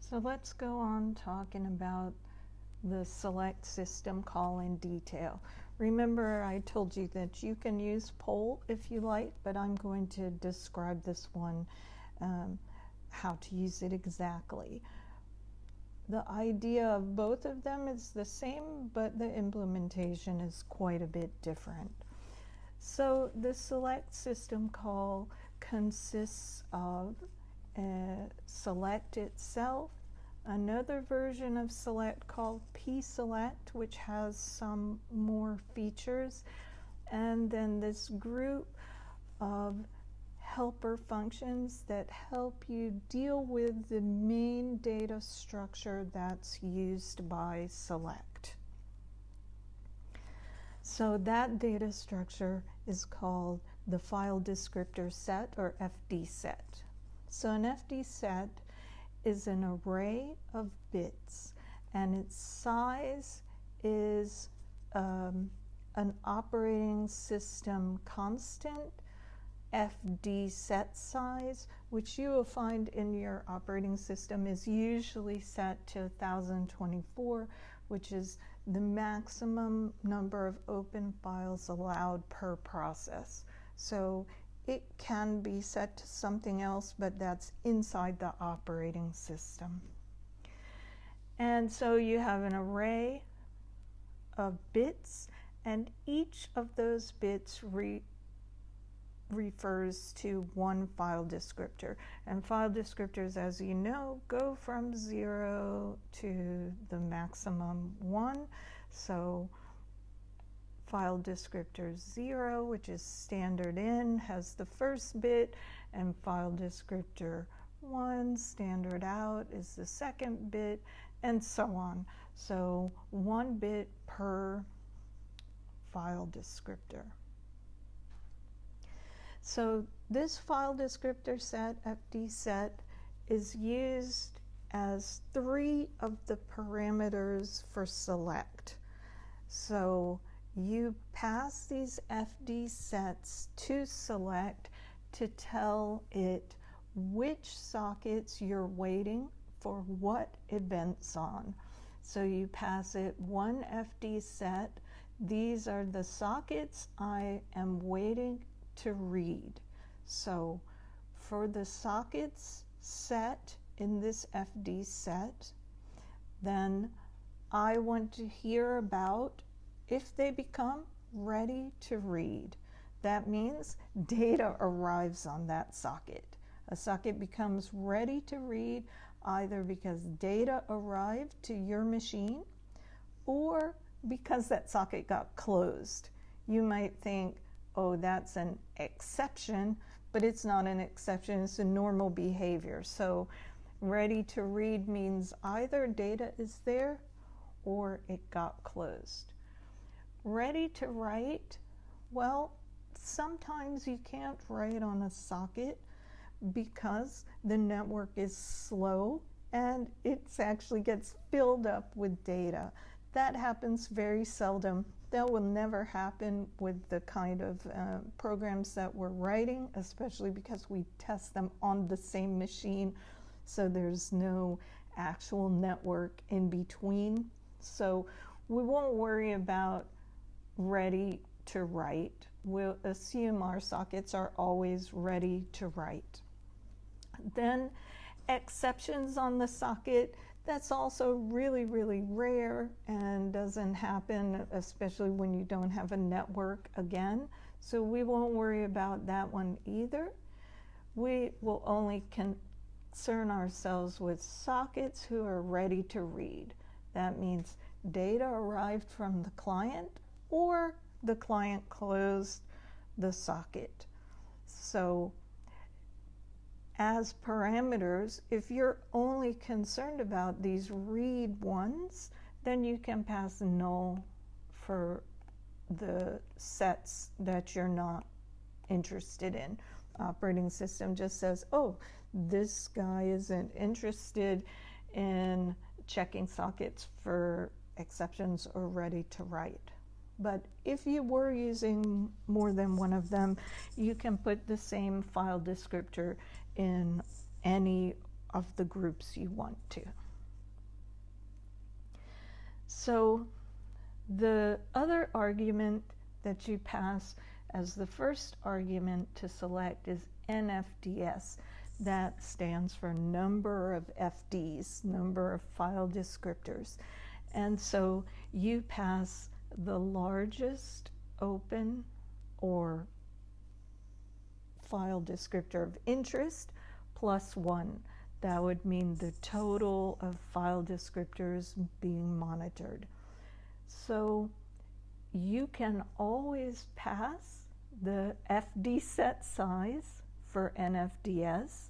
So let's go on talking about the select system call in detail. Remember, I told you that you can use poll if you like, but I'm going to describe this one, how to use it exactly. The idea of both of them is the same, but the implementation is quite a bit different. So the select system call consists of select itself, another version of select called pselect, which has some more features, and then this group of helper functions that help you deal with the main data structure that's used by select. So that data structure is called the file descriptor set, or FD set. So an FD set is an array of bits, and its size is an operating system constant, FD set size, which you will find in your operating system is usually set to 1024, which is the maximum number of open files allowed per process. So it can be set to something else, but that's inside the operating system. And so you have an array of bits, and each of those bits refers to one file descriptor. And file descriptors, as you know, go from 0 to the maximum 1. So file descriptor 0, which is standard in, has the first bit, and file descriptor 1, standard out, is the second bit, and so on. So 1 bit per file descriptor. So this file descriptor set, FD set, is used as 3 of the parameters for select. So you pass these FD sets to select to tell it which sockets you're waiting for what events on. So you pass it one FD set. These are the sockets I am waiting to read. So for the sockets set in this FD set, then I want to hear about if they become ready to read. That means data arrives on that socket. A socket becomes ready to read either because data arrived to your machine or because that socket got closed. You might think, oh, that's an exception, but it's not an exception, it's a normal behavior. So ready to read means either data is there or it got closed. Ready to write, well, sometimes you can't write on a socket because the network is slow and it actually gets filled up with data. That happens very seldom. That will never happen with the kind of programs that we're writing, especially because we test them on the same machine, so there's no actual network in between. So we won't worry about ready to write. We'll assume our sockets are always ready to write. Then exceptions on the socket, that's also really, really rare and doesn't happen, especially when you don't have a network again. So we won't worry about that one either. We will only concern ourselves with sockets who are ready to read. That means data arrived from the client or the client closed the socket. So as parameters, if you're only concerned about these read ones, then you can pass null for the sets that you're not interested in. Operating system just says, oh, this guy isn't interested in checking sockets for exceptions or ready to write. But if you were using more than one of them, you can put the same file descriptor in any of the groups you want to. So the other argument that you pass as the first argument to select is NFDS. That stands for number of FDs, number of file descriptors. And so you pass the largest open or file descriptor of interest plus 1. That would mean the total of file descriptors being monitored. So you can always pass the FD set size for NFDS.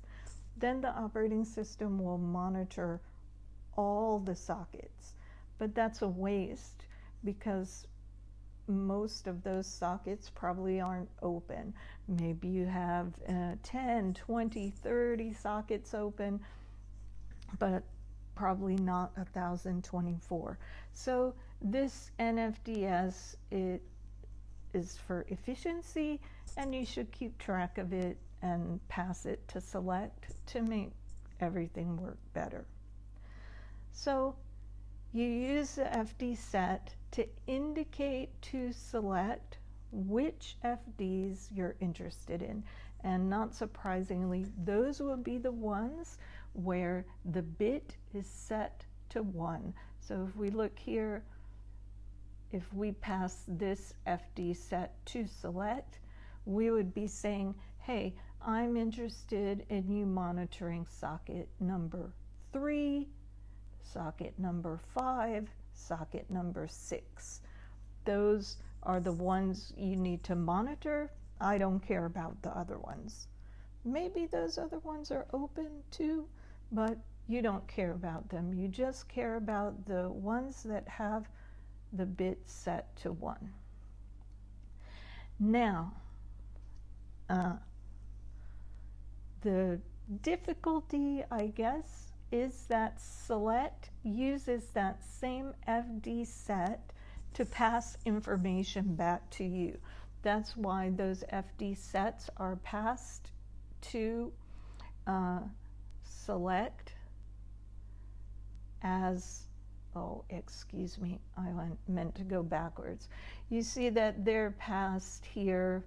Then the operating system will monitor all the sockets. But that's a waste because most of those sockets probably aren't open. Maybe you have 10, 20, 30 sockets open, but probably not 1,024. So this NFDS is for efficiency, and you should keep track of it and pass it to select to make everything work better. So you use the FD set to indicate to select which FDs you're interested in. And not surprisingly, those will be the ones where the bit is set to 1. So if we look here, if we pass this FD set to select, we would be saying, hey, I'm interested in you monitoring socket number 3, socket number 5, socket number 6. Those are the ones you need to monitor. I don't care about the other ones. Maybe those other ones are open too, but you don't care about them. You just care about the ones that have the bit set to 1. Now, the difficulty, I guess, is that select uses that same FD set to pass information back to you. That's why those FD sets are passed to select as, oh, excuse me, I meant to go backwards. You see that they're passed here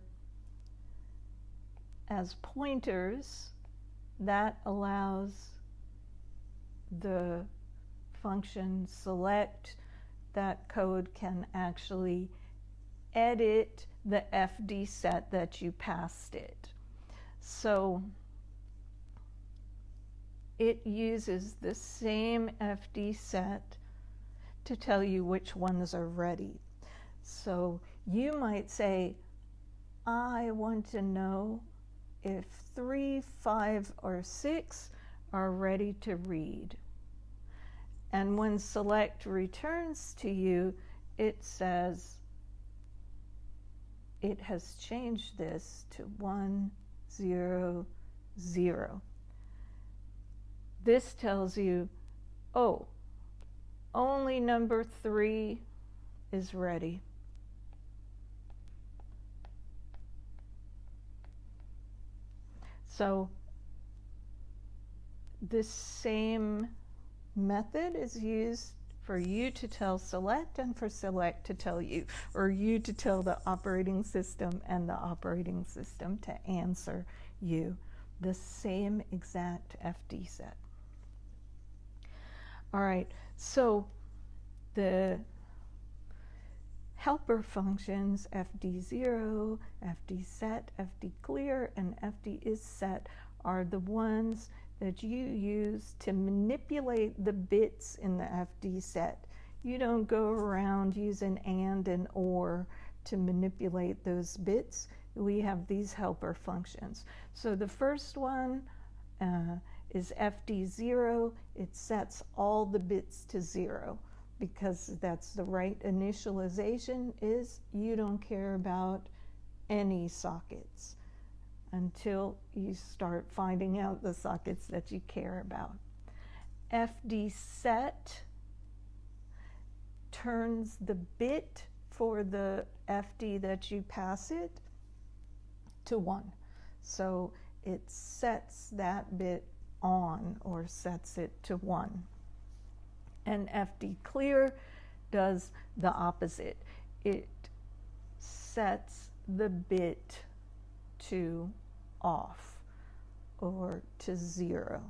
as pointers. That allows the function select, that code can actually edit the FD set that you passed it. So it uses the same FD set to tell you which ones are ready. So you might say, I want to know if 3, 5, or 6 are ready to read. And when select returns to you, it says it has changed this to 1, 0, 0. This tells you, oh, only number 3 is ready. So this same method is used for you to tell select and for select to tell you, or you to tell the operating system and the operating system to answer you. The same exact FD set. All right, so the helper functions fd0, fdset, fdclear, and fdisset are the ones that you use to manipulate the bits in the FD set. You don't go around using and or to manipulate those bits. We have these helper functions. So the first one is fd0. It sets all the bits to 0 because that's the right initialization. Is you don't care about any sockets until you start finding out the sockets that you care about. fdset turns the bit for the FD that you pass it to 1. So it sets that bit on or sets it to 1. And FD clear does the opposite. It sets the bit to off or to 0.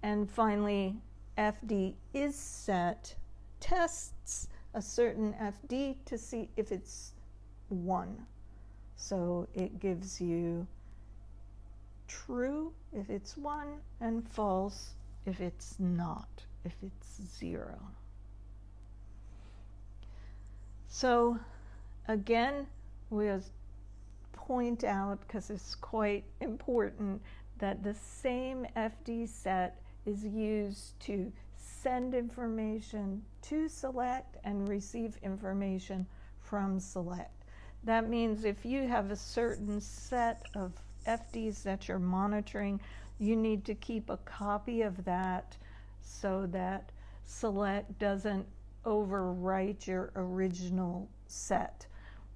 And finally, FD is set tests a certain FD to see if it's 1. So it gives you true if it's 1 and false if it's not, if it's 0. So again, we'll point out, because it's quite important, that the same FD set is used to send information to select and receive information from select. That means if you have a certain set of FDs that you're monitoring, you need to keep a copy of that so that select doesn't overwrite your original set.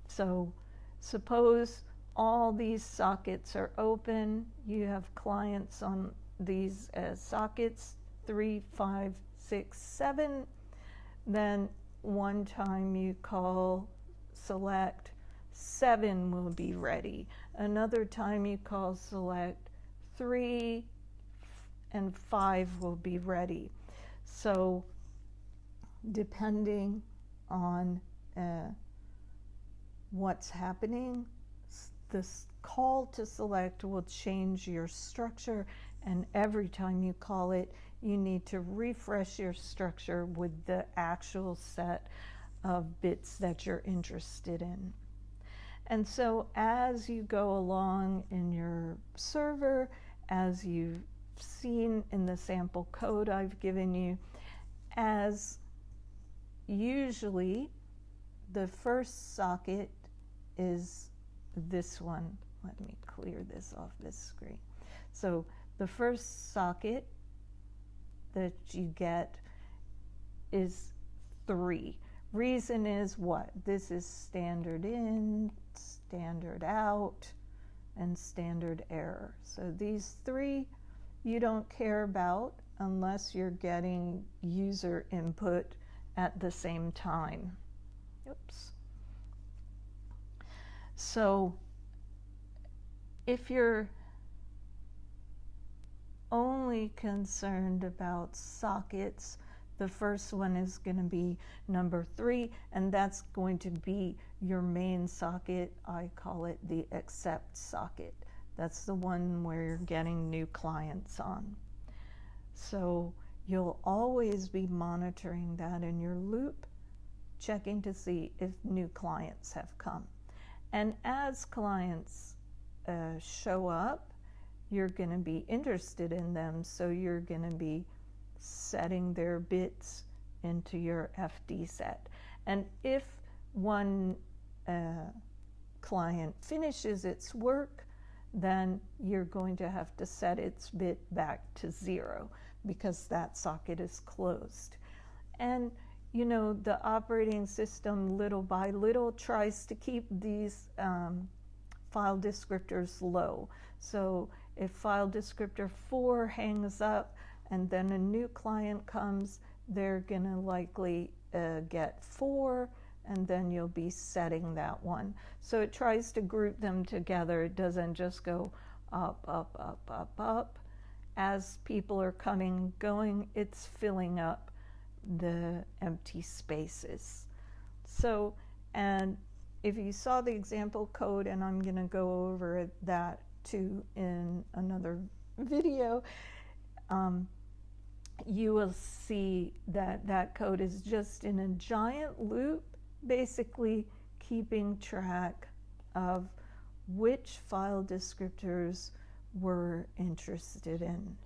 So suppose all these sockets are open, you have clients on these sockets 3, 5, 6, 7, then one time you call select, 7 will be ready. Another time you call select, 3 and 5 will be ready. So depending on what's happening, this call to select will change your structure, and every time you call it, you need to refresh your structure with the actual set of bits that you're interested in. And so as you go along in your server, as you've seen in the sample code I've given you, as usually the first socket is this one. Let me clear this off this screen. So the first socket that you get is 3. Reason is what? This is standard in, standard out, and standard error. So these 3 you don't care about unless you're getting user input at the same time. Oops. So if you're only concerned about sockets, the first one is going to be number 3, and that's going to be your main socket. I call it the accept socket. That's the one where you're getting new clients on. So you'll always be monitoring that in your loop, checking to see if new clients have come. And as clients show up, you're going to be interested in them, so you're going to be setting their bits into your FD set. And if one client finishes its work, then you're going to have to set its bit back to 0 because that socket is closed. And you know, the operating system little by little tries to keep these file descriptors low. So if file descriptor 4 hangs up and then a new client comes, they're going to likely get 4, and then you'll be setting that one. So it tries to group them together. It doesn't just go up, up, up, up, up. As people are coming, going, it's filling up the empty spaces. So, and if you saw the example code, and I'm going to go over that too in another video, you will see that that code is just in a giant loop, basically keeping track of which file descriptors we're interested in.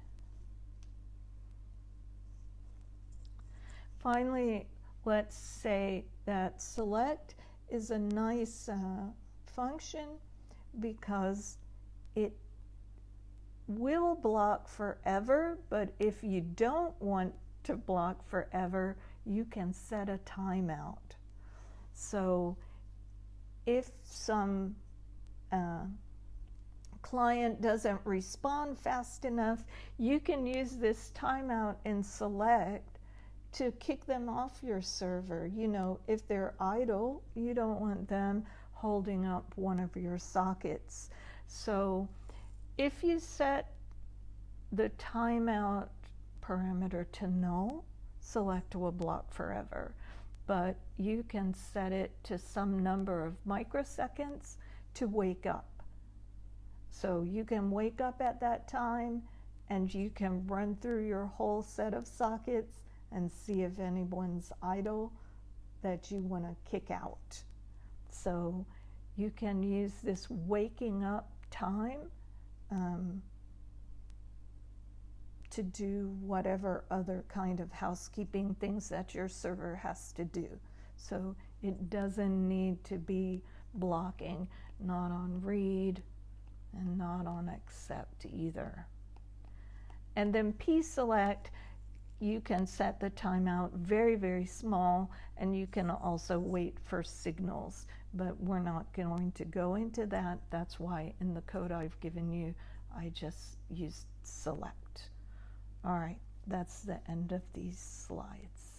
Finally, let's say that select is a nice function because it will block forever, but if you don't want to block forever, you can set a timeout. So if some client doesn't respond fast enough, you can use this timeout in select to kick them off your server. You know, if they're idle, you don't want them holding up one of your sockets. So if you set the timeout parameter to null, select will block forever. But you can set it to some number of microseconds to wake up. So you can wake up at that time and you can run through your whole set of sockets and see if anyone's idle that you want to kick out. So you can use this waking up time to do whatever other kind of housekeeping things that your server has to do. So it doesn't need to be blocking, not on read and not on accept either. And then p-select, you can set the timeout very, very small, and you can also wait for signals, but we're not going to go into that. That's why in the code I've given you, I just used select. All right, that's the end of these slides.